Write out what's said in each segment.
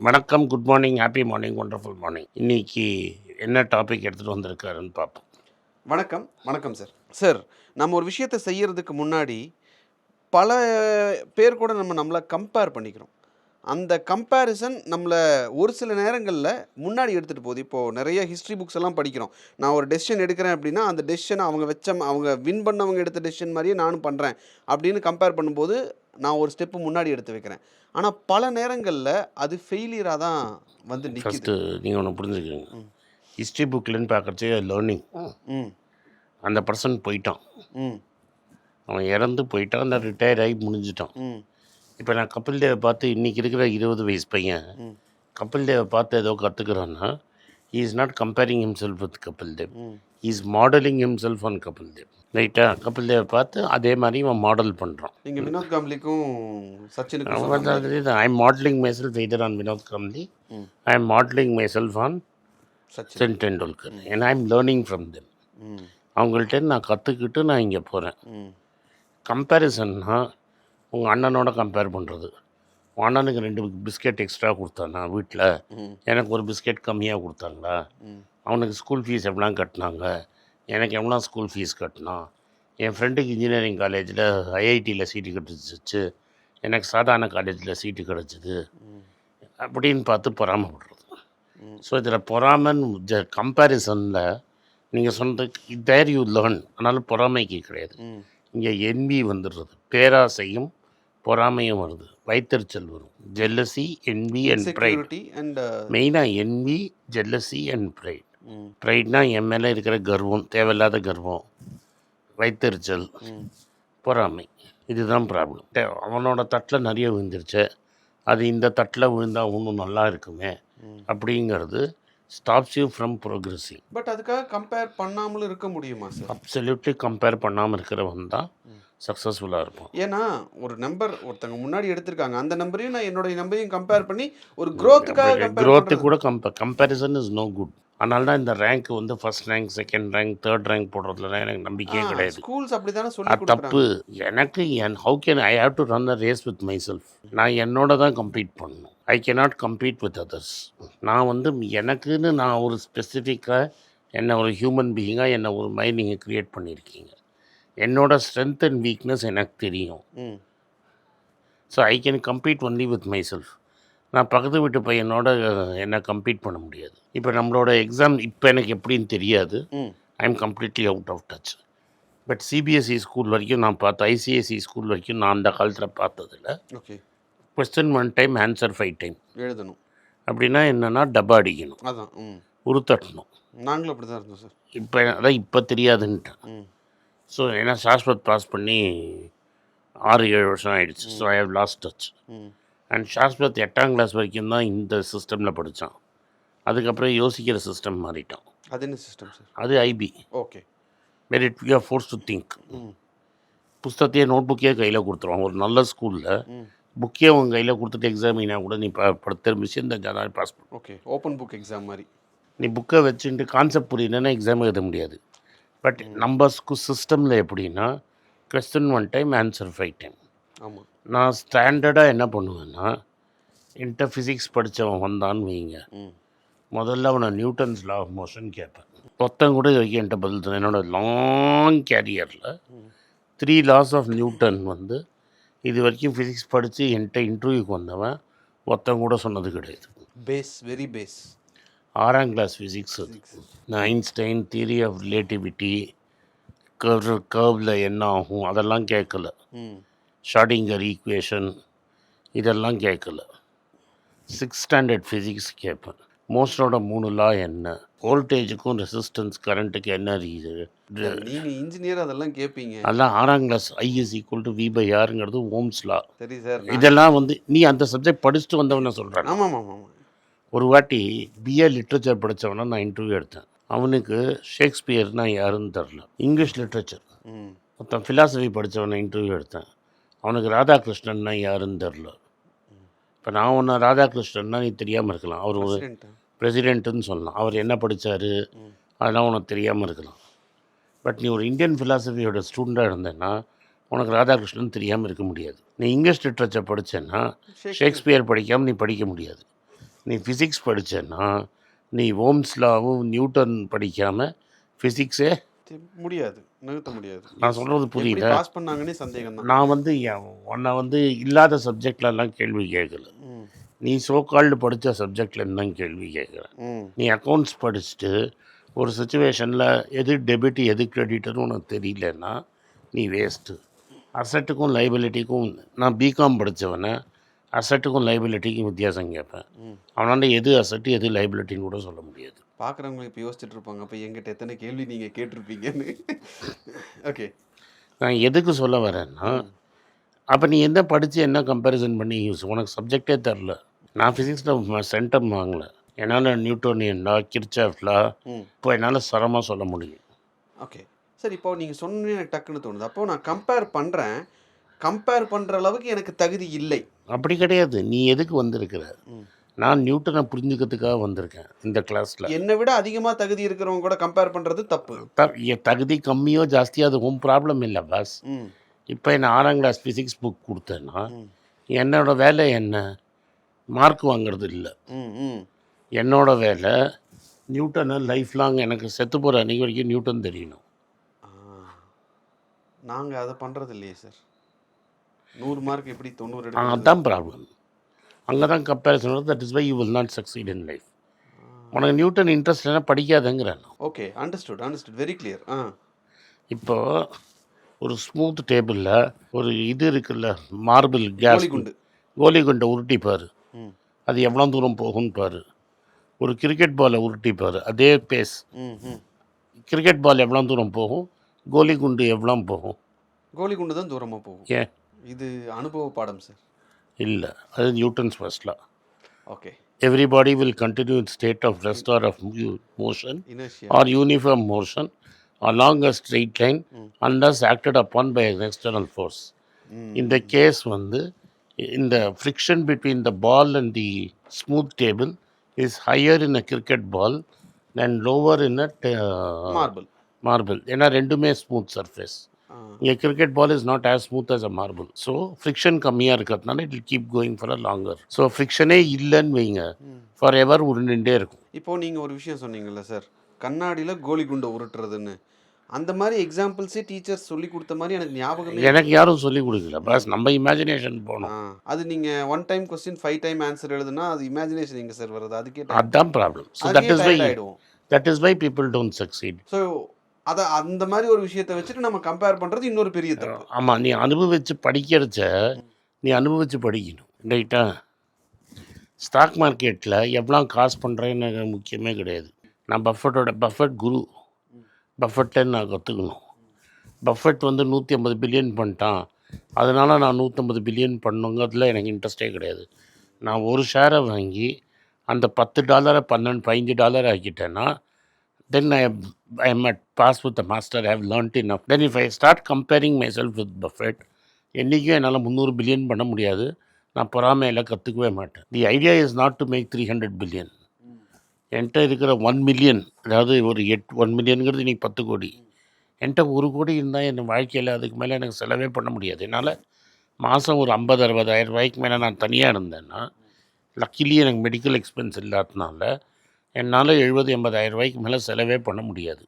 வணக்கம், good morning, happy morning, wonderful morning. இன்னைக்கு என்ன டாபிக் எடுத்துகிட்டு வந்திருக்காருன்னு பார்ப்போம். வணக்கம் வணக்கம் சார். சார், நம்ம ஒரு விஷயத்தை செய்யறதுக்கு முன்னாடி பல பேர் கூட நம்மளை கம்பேர் பண்ணிக்கிறோம். அந்த கம்பேரிசன் நம்மளை ஒரு சில நேரங்களில் முன்னாடி எடுத்துகிட்டு போகுது. இப்போது நிறைய ஹிஸ்ட்ரி புக்ஸ் எல்லாம் படிக்கிறோம். நான் ஒரு டெசிஷன் எடுக்கிறேன் அப்படின்னா அந்த டெசிஷனை அவங்க வின் பண்ணவங்க எடுத்த டெசிஷன் மாதிரியே நானும் பண்ணுறேன் அப்படின்னு கம்பேர் பண்ணும்போது நான் ஒரு ஸ்டெப்பு முன்னாடி எடுத்து வைக்கிறேன். ஆனால் பல நேரங்களில் அது ஃபெயிலியராக தான் வந்து நிற்கிது. ஃபஸ்ட்டு நீங்கள் ஒன்று புரிஞ்சுக்கோங்க. ஹிஸ்ட்ரி புக்லன்னு பார்க்குறச்சே லேர்னிங். அந்த பர்சன் போயிட்டான், அவன் இறந்து போயிட்டான், அந்த ரிட்டையர் ஆகி முடிஞ்சிட்டான். இப்போ நான் கபில் தேவை பார்த்து இன்றைக்கி இருக்கிற 20 வயசு பையன் கபில் தேவை பார்த்து ஏதோ கற்றுக்குறான்னா, he is not comparing himself with Kapil Dev, he is modelling himself on Kapil Dev. ரைட்டா? கபில் தேவை பார்த்து அதே மாதிரி இவன் மாடல் பண்ணுறான். நீங்கள் வினோத் காம்ப்ளிக்கும் சச்சினுக்கும் I am modelling myself either on Vinod Kambli, I am modelling myself on Sachin Tendulkar. ஏன்னா I am learning from them. அவங்கள்ட்ட நான் கற்றுக்கிட்டு நான் இங்கே போகிறேன். கம்பேரிசன்னா உங்கள் அண்ணனோட கம்பேர் பண்ணுறது. உன் அண்ணனுக்கு 2 பிஸ்கெட் எக்ஸ்ட்ரா கொடுத்தானா வீட்டில், எனக்கு ஒரு பிஸ்கெட் கம்மியாக கொடுத்தாங்களா, அவனுக்கு ஸ்கூல் ஃபீஸ் எவ்வளோ கட்டினாங்க, எனக்கு எவ்வளோ ஸ்கூல் ஃபீஸ் கட்டினான், என் ஃப்ரெண்டுக்கு இன்ஜினியரிங் காலேஜில் ஐஐடியில் சீட்டு கிடச்சிச்சு, எனக்கு சாதாரண காலேஜில் சீட்டு கிடச்சிது அப்படின்னு பார்த்து பொறாமப்படுறது. ஸோ இதில் பொறாமன்னு கம்பேரிசனில் நீங்கள் சொன்னது தேர் யூ லேர்ன். அதனால் பொறாமைக்கு கிடையாது. இங்கே என்வி வந்துடுறது, பேராசையும் பொறாமையும் வருது, வைத்தறிச்சல் வரும். Jealousy, envy and fried. மெயினாக என்வி, ஜெல்லசி அண்ட் ப்ரைட். ப்ரைட்னா என் மேலே இருக்கிற கர்வம், தேவையில்லாத கர்வம், வைத்தறிச்சல், பொறாமை. இதுதான் ப்ராப்ளம். அவனோட தட்டில் நிறைய விழுந்துருச்சு, அது இந்த தட்டில் விழுந்தால் இன்னும் நல்லா இருக்குமே அப்படிங்கிறது stops you from progressing. But அதுக்காக கம்பேர் பண்ணாமலும் இருக்க முடியுமா சார்? அப்சல்யூட்லி கம்பேர் பண்ணாமல் இருக்கிறவன் தான் சக்ஸஸ்ஃபுல்லாக இருப்போம். ஏன்னா ஒரு நம்பர் ஒருத்தங்க முன்னாடி எடுத்திருக்காங்க, அந்த நம்பரையும் நான் என்னோட நம்பரையும் கம்பேர் பண்ணி ஒரு க்ரோத்துக்கு கூட கம்பேரிசன் இஸ் நோ குட். அதனால தான் இந்த ரேங்க் வந்து first rank, second rank, third rank போடுறதுலாம் எனக்கு நம்பிக்கையே கிடையாது. ஸ்கூல்ஸ் அப்படி தானே சொல்லி தப்பு. எனக்கு how can I have to run a race with myself. நான் என்னோட தான் கம்பீட் பண்ணணும். I cannot compete with others. நான் வந்து எனக்குன்னு நான் ஒரு ஸ்பெசிஃபிக்காக என்னை ஒரு ஹியூமன் பீயிங்காக என்னை ஒரு மாதிரி நீங்கள் க்ரியேட் பண்ணியிருக்கீங்க. என்னோட ஸ்ட்ரென்த் அண்ட் வீக்னஸ் எனக்கு தெரியும். So I can compete only with myself. நான் பக்கத்து வீட்டு பையனோட என்னை கம்பீட் பண்ண முடியாது. இப்போ நம்மளோட எக்ஸாம் இப்போ எனக்கு எப்படின்னு தெரியாது. I am completely out of touch. But CBSE school வரைக்கும் நான் பார்த்தேன், ஐசிஎஸ்சி ஸ்கூல் வரைக்கும் நான் அந்த காலத்தில் பார்த்ததில்ல. கொஸ்டின் 1 டைம், ஆன்சர் 5 டைம் எழுதணும். அப்படின்னா என்னென்னா டப்பா அடிக்கணும், அதான் உருத்தட்டணும். நாங்களும் அப்படி தான் இருந்தோம் சார். இப்போ அதான் இப்போ தெரியாதுன்ட்டேன். ஸோ ஏன்னா சாஸ்வத் பாஸ் பண்ணி 6-7 வருஷம் ஆகிடுச்சு. So I have lost touch. And Shashwat 8ஆம் கிளாஸ் வரைக்கும் தான் இந்த சிஸ்டமில் படித்தான். அதுக்கப்புறம் யோசிக்கிற சிஸ்டம் மாறிட்டான். அது என்ன சிஸ்டம் சார்? அது IB. Okay. Very it we are force to think. புஸ்தத்தையே நோட் புக்கே கையில் கொடுத்துருவான். ஒரு நல்ல ஸ்கூலில் புக்கே உங்கள் கையில் கொடுத்துட்டு எக்ஸாமினா கூட நீ படுத்த மிஷின் தான் பாஸ் பண்ண. ஓகே, ஓப்பன் புக் எக்ஸாம் மாதிரி. நீ புக்கை வச்சுட்டு கான்செப்ட் புரியலன்னா எக்ஸாம் எழுத முடியாது. பட் நம்ம சிஸ்டமில் எப்படின்னா கொஸ்டின் 1 டைம், ஆன்சர் 5 டைம். ஆமாம். நான் ஸ்டாண்டர்டாக என்ன பண்ணுவேன்னா, என்கிட்ட ஃபிசிக்ஸ் படித்தவன் வந்தான்னு வைங்க, முதல்ல அவனை நியூட்டன்ஸ் லா ஆஃப் மோஷன் கேட்பேன். மொத்தம் கூட இது வரைக்கும் என்கிட்ட பதில் தரேன். என்னோடய லாங் கேரியரில் 3 லாஸ் ஆஃப் நியூட்டன் வந்து இது வரைக்கும் ஃபிசிக்ஸ் படித்து என்கிட்ட இன்டர்வியூக்கு வந்தவன் மொத்தம் கூட சொன்னது கிடையாது. வெரி பேஸ் 6ஆம் கிளாஸ் ஃபிசிக்ஸ். நான் ஐன்ஸ்டைன் தியரி ஆஃப் ரிலேட்டிவிட்டி, கர்வில் என்ன ஆகும் அதெல்லாம் கேட்கல. ஷார்டிங்கர் ஈக்குவேஷன் இதெல்லாம் கேட்கல. 6th ஸ்டாண்டர்ட் ஃபிசிக்ஸ் கேட்பேன். மோஸ்டோட 3 லா என்ன, வோல்டேஜுக்கும் ரெசிஸ்டன்ஸ் கரண்ட்டுக்கு என்ன ரீசன், நீங்கள் இன்ஜினியர் அதெல்லாம் கேட்பீங்க. அதெல்லாம் 6ஆம் கிளாஸ். I = V/Rங்கிறது Ohm's law. சரி சார். இதெல்லாம் வந்து நீ அந்த சப்ஜெக்ட் படிச்சுட்டு வந்தவன சொல்கிறேன். ஆமாம் ஆமாம். ஒரு வாட்டி பிஏ லிட்ரேச்சர் படித்தவனா நான் இன்டர்வியூ எடுத்தேன். அவனுக்கு ஷேக்ஸ்பியர்னா யாருன்னு தெரில, இங்கிலீஷ் லிட்ரேச்சர். மொத்தம் ஃபிலாசபி படித்தவனை இன்டர்வியூ எடுத்தேன். அவனுக்கு ராதாகிருஷ்ணன்னா யாருன்னு தெரில. இப்போ நான் ஒன்று ராதாகிருஷ்ணன்னா நீ தெரியாமல் இருக்கலாம், அவர் ஒரு பிரசிடென்ட்டுன்னு சொல்லலாம். அவர் என்ன படித்தார் அதெல்லாம் உனக்கு தெரியாமல் இருக்கலாம். பட் நீ ஒரு இந்தியன் ஃபிலாசபியோட ஸ்டூடெண்ட்டாக இருந்தேன்னா உனக்கு ராதாகிருஷ்ணன் தெரியாமல் இருக்க முடியாது. நீ இங்கிலீஷ் லிட்ரேச்சர் படித்தேன்னா ஷேக்ஸ்பியர் படிக்காமல் நீ படிக்க முடியாது. நீ ஃபிசிக்ஸ் படித்தேன்னா நீ ஓம்ஸ் லாவும் நியூட்டன் படிக்காமல் ஃபிசிக்ஸே முடியாது, நிறுத்த முடியாது. நான் சொல்கிறது எப்படி புரியல. பாஸ் பண்ணாங்கன்னே சந்தேகம் தான். நான் வந்து உன்னை வந்து இல்லாத சப்ஜெக்ட்லலாம் கேள்வி கேட்கல. நீ சோகால்டு படித்த சப்ஜெக்ட்லேருந்து தான் கேள்வி கேட்குறேன். நீ அக்கௌண்ட்ஸ் படிச்சுட்டு ஒரு சுச்சுவேஷனில் எது டெபிட் எது கிரெடிட்னு உனக்கு தெரியலன்னா நீ வேஸ்ட்டு. அசட்டுக்கும் லைபிலிட்டிக்கும் நான் பிகாம் படித்தவனை அசட்டுக்கும் லைபிலிட்டிக்கும் வித்தியாசம் கேட்பேன். அவனால் எது அசட்டு எது லைபிலிட்டின்னு கூட சொல்ல முடியாது. பார்க்குறவங்க இப்போ யோசிச்சுட்டு இருப்பாங்க, அப்போ எங்கிட்ட எத்தனை கேள்வி நீங்கள் கேட்டிருப்பீங்கன்னு. ஓகே, நான் எதுக்கு சொல்ல வரேன்னா, அப்போ நீ என்ன படித்து என்ன கம்பேரிசன் பண்ணி உனக்கு சப்ஜெக்டே தெரில. நான் ஃபிசிக்ஸில் சென்டம் வாங்கலை. என்னால் நியூட்டோனியன் லா, கிர்ச்சாஃப் லா இப்போ என்னால் சரமாக சொல்ல முடியும். ஓகே சார், இப்போ நீங்கள் சொன்னே எனக்கு டக்குன்னு தோணுது. அப்போது நான் கம்பேர் பண்ணுறேன், கம்பேர் பண்ணுற அளவுக்கு எனக்கு தகுதி இல்லை. அப்படி கிடையாது. நீ எதுக்கு வந்திருக்கிற? நான் நியூட்டனை புரிஞ்சுக்கிறதுக்காக வந்திருக்கேன் இந்த கிளாஸில். என்னை விட அதிகமாக தகுதி இருக்கிறவங்க கூட கம்பேர் பண்ணுறது தப்பு. தகுதி கம்மியோ ஜாஸ்தியோ அது உன் ப்ராப்ளம் இல்லை பாஸ். இப்போ என்ன 6ஆம் கிளாஸ் ஃபிசிக்ஸ் புக் கொடுத்தேன்னா என்னோட வேலை என்ன? மார்க் வாங்கிறது இல்லை. என்னோட வேலை நியூட்டனை லைஃப் லாங் எனக்கு செத்து போகிற அன்றைக்கி வரைக்கும் நியூட்டன் தெரியணும். நாங்கள் அதை பண்ணுறது இல்லையே சார். 100 மார்க் எப்படி 90 எடுக்க? அதுதான் ப்ராப்ளம். அங்கே தான் comparison. That is why you will not succeed in life. உனக்கு நியூட்டன் இன்ட்ரெஸ்ட் என்ன படிக்காதங்கிறேன். Okay, understood, very clear. இப்போது ஒரு ஸ்மூத் டேபிளில் ஒரு இது இருக்குல்ல, மார்பிள் கேஸ் கோலி குண்டை உருட்டிப்பார், அது எவ்வளோ தூரம் போகும்னு பாரு. ஒரு கிரிக்கெட் பாலை உருட்டிப்பார், அதே பேஸ். கிரிக்கெட் பால் எவ்வளோ தூரம் போகும், கோலி குண்டு எவ்வளோ போகும்? கோலி குண்டு தான் தூரமாக போகும். ஏன்? இது அனுபவ பாடம் சார். இல்லை, அது Newton's first law. Okay, everybody will continue in state of rest or of motion or uniform motion along a straight line unless acted upon by an external force. In the case வந்து இந்த friction between the ball and the smooth table is higher in a cricket ball than lower in a marble. ஏன்னா ரெண்டுமே smooth surface. இங்கே cricket ball is not as smooth as a marble. So friction கம்மியாக இருக்கிறதுனால it will keep going for a longer. So ஃப்ரிக்ஷனே இல்லைன்னு வைங்க, for ever உருண்டுட்டே இருக்கும். இப்போது நீங்கள் ஒரு விஷயம் சொன்னீங்கல்ல சார், கண்ணாடியில் கோலி குண்டை உருட்டுறதுன்னு, அந்த மாதிரி எக்ஸாம்பிள்ஸே டீச்சர்ஸ் சொல்லி கொடுத்த மாதிரி எனக்கு ஞாபகம். எனக்கு யாரும் சொல்லி கொடுக்கல பாஸ், நம்ம இமேஜினேஷன் போனோம். அது நீங்கள் 1 டைம் கொஸ்டின் 5 டைம் ஆன்சர் எழுதுனா அது இமேஜினேஷன் எங்கே சார் வருது? அதுக்கே அதுதான் problem. So that is why people don't succeed. So அதை அந்த மாதிரி ஒரு விஷயத்தை வச்சுட்டு நம்ம கம்பேர் பண்ணுறது இன்னொரு பெரிய தப்பு. ஆமாம், நீ அனுபவித்து படிக்கிறச்ச நீ அனுபவித்து படிக்கணும், ரைட்டா? ஸ்டாக் மார்க்கெட்டில் எவ்வளோ காசு பண்ணுறேன்னு முக்கியமே கிடையாது. நான் பஃபெட் குரு, பஃபெட்டேன்னு நான் கற்றுக்கணும். பஃபெட் வந்து 150 பில்லியன் பண்ணிட்டான், அதனால் நான் 150 பில்லியன் பண்ணுங்கிறதுல எனக்கு இன்ட்ரெஸ்டே கிடையாது. நான் ஒரு ஷேரை வாங்கி அந்த $10 $15 ஆக்கிட்டேன்னா then I am at pass with the master. I have learnt enough. Then if I start comparing myself with Buffett, என்றைக்கும் என்னால் 300 பில்லியன் பண்ண முடியாது. நான் பொறாமையில் கற்றுக்கவே மாட்டேன். The idea is not to make 300 billion. என்கிட்ட இருக்கிற 1 மில்லியன், அதாவது ஒரு 1 மில்லியனுங்கிறது இன்றைக்கி 10 கோடி. என்கிட்ட 1 கோடி இருந்தால் என் வாழ்க்கையில் அதுக்கு மேலே எனக்கு செலவே பண்ண முடியாது. என்னால் மாதம் ஒரு 50,000-60,000 ரூபாய்க்கு மேலே நான் தனியாக இருந்தேன்னா, லக்கிலி எனக்கு மெடிக்கல் எக்ஸ்பென்ஸ் இல்லாததுனால என்னால் 70,000-80,000 ரூபாய்க்கு மேலே செலவே பண்ண முடியாது.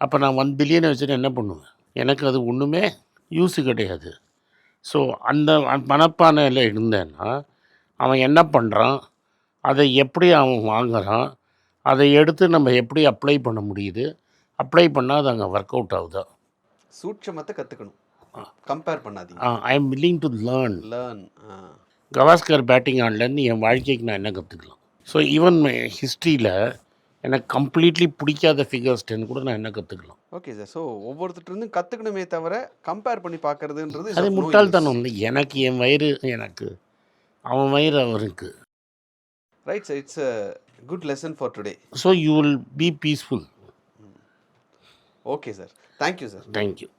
அப்போ நான் 1 பில்லியனை வச்சுட்டு என்ன பண்ணுவேன்? எனக்கு அது ஒன்றுமே யூஸு கிடையாது. ஸோ அந்த மனப்பானையில் இருந்தேன்னா அவன் என்ன பண்ணுறான், அதை எப்படி அவன் வாங்குகிறான், அதை எடுத்து நம்ம எப்படி அப்ளை பண்ண முடியுது, அப்ளை பண்ணால் அது அங்கே ஒர்க் அவுட் ஆகுதா? சூட்சமத்தை கற்றுக்கணும், கம்பேர் பண்ணாதீங்க. I am willing to learn. Gavaskar batting ஆன்லேருந்து என் வாழ்க்கைக்கு நான் என்ன கற்றுக்கலாம்? ஸோ ஈவன் ஹிஸ்ட்ரியில் எனக்கு கம்ப்ளீட்லி பிடிக்காத ஃபிகர்ஸ்டேன்னு கூட நான் என்ன கற்றுக்கலாம். Okay sir. ஸோ ஒவ்வொருத்தருந்து கற்றுக்கணுமே தவிர கம்பேர் பண்ணி பார்க்குறதுன்றது அது முட்டாள்தனம் இல்லை. எனக்கு என் வயிறு எனக்கு, அவன் வயிறு அவருக்கு. Right sir, it's a good lesson for today. So you will be peaceful. Okay sir, thank you sir. Thank you.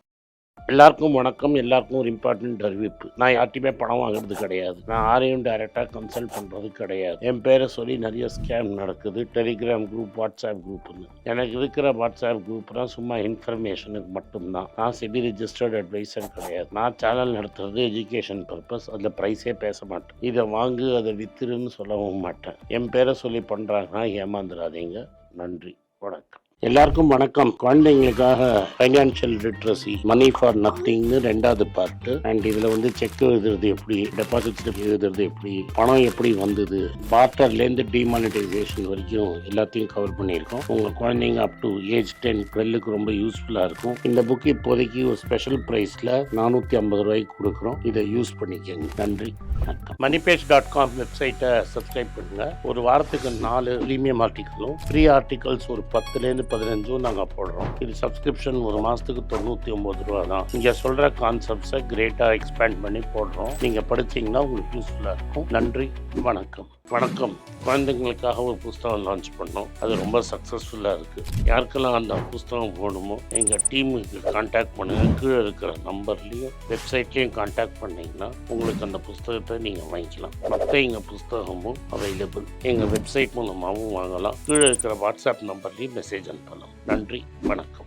எல்லாருக்கும் வணக்கம். எல்லாருக்கும் ஒரு இம்பார்ட்டன்ட் அறிவிப்பு. நான் யார்ட்டையுமே பணம் வாங்குறது கிடையாது. நான் யாரையும் டைரெக்டாக கன்சல்ட் பண்ணுறது கிடையாது. என் பேரை சொல்லி நிறைய ஸ்கேம் நடக்குது. டெலிகிராம் குரூப், வாட்ஸ்அப் குரூப்னு. எனக்கு இருக்கிற வாட்ஸ்அப் குரூப்லாம் சும்மா இன்ஃபர்மேஷனுக்கு மட்டும்தான். நான் செபி ரிஜிஸ்டர்ட் அட்வைசர் கிடையாது. நான் சேனல் நடத்துறது எஜுகேஷன் பர்பஸ். அதில் ப்ரைஸே பேச மாட்டேன். இதை வாங்கு அதை வித்துருன்னு சொல்லவும் மாட்டேன். என் பேரை சொல்லி பண்ணுறாங்கன்னா ஏமாந்துடாதீங்க. நன்றி, வணக்கம். எல்லாருக்கும் வணக்கம். குழந்தைங்களுக்காக ஃபைனான்ஷியல் லிட்ரஸி, மணி ஃபார் நத்திங்னு 2வது பார்ட்டு. அண்ட் இதில் வந்து செக் எழுதுறது எப்படி, டெபாசிட் ஸ்லிப் எழுதுறது எப்படி, பணம் எப்படி வந்தது, பார்ட்டர்லேருந்து டிமானிட்டைசேஷன் வரைக்கும் எல்லாத்தையும் கவர் பண்ணியிருக்கோம். உங்கள் குழந்தைங்க அப் டு ஏஜ் 10, 12க்கு ரொம்ப யூஸ்ஃபுல்லாக இருக்கும். இந்த புக்கு இப்போதைக்கு ஒரு ஸ்பெஷல் ப்ரைஸில் 450 ரூபாய்க்கு கொடுக்குறோம். இதை யூஸ் பண்ணிக்கோங்க. நன்றி, வணக்கம். moneypage.com வெப்சைட்டை சப்ஸ்கிரைப் பண்ணுங்கள். ஒரு வாரத்துக்கு 4 ப்ரீமியம் ஆர்டிக்கலும் ஃப்ரீ ஆர்டிகல்ஸ் ஒரு 10லேருந்து 15 நாங்கள் போடுறோம். இது சப்ஸ்கிரிப்ஷன் ஒரு மாதத்துக்கு 99 ரூபா தான். இங்கே சொல்கிற கான்செப்ட்ஸை கிரேட்டாக எக்ஸ்பேண்ட் பண்ணி போடுறோம். நீங்கள் படிச்சிங்கன்னா உங்களுக்கு யூஸ்ஃபுல்லாக இருக்கும். நன்றி, வணக்கம். வணக்கம். குழந்தைங்களுக்காக ஒரு புஸ்தகம் லான்ச் பண்ணோம். அது ரொம்ப சக்ஸஸ்ஃபுல்லாக இருக்குது. யாருக்கெல்லாம் அந்த புஸ்தகம் போகணுமோ எங்கள் டீமுக்கு கான்டாக்ட் பண்ணுங்கள். கீழே இருக்கிற நம்பர்லேயும் வெப்சைட்லேயும் கான்டாக்ட் பண்ணிங்கன்னா உங்களுக்கு அந்த புஸ்தகத்தை நீங்கள் வாங்கிக்கலாம். மற்ற எங்கள் புஸ்தகமும் அவைலபிள். எங்கள் வெப்சைட் மூலமாகவும் வாங்கலாம். கீழே இருக்கிற வாட்ஸ்அப் நம்பர்லேயும் மெசேஜ் அனுப்பலாம். நன்றி, வணக்கம்.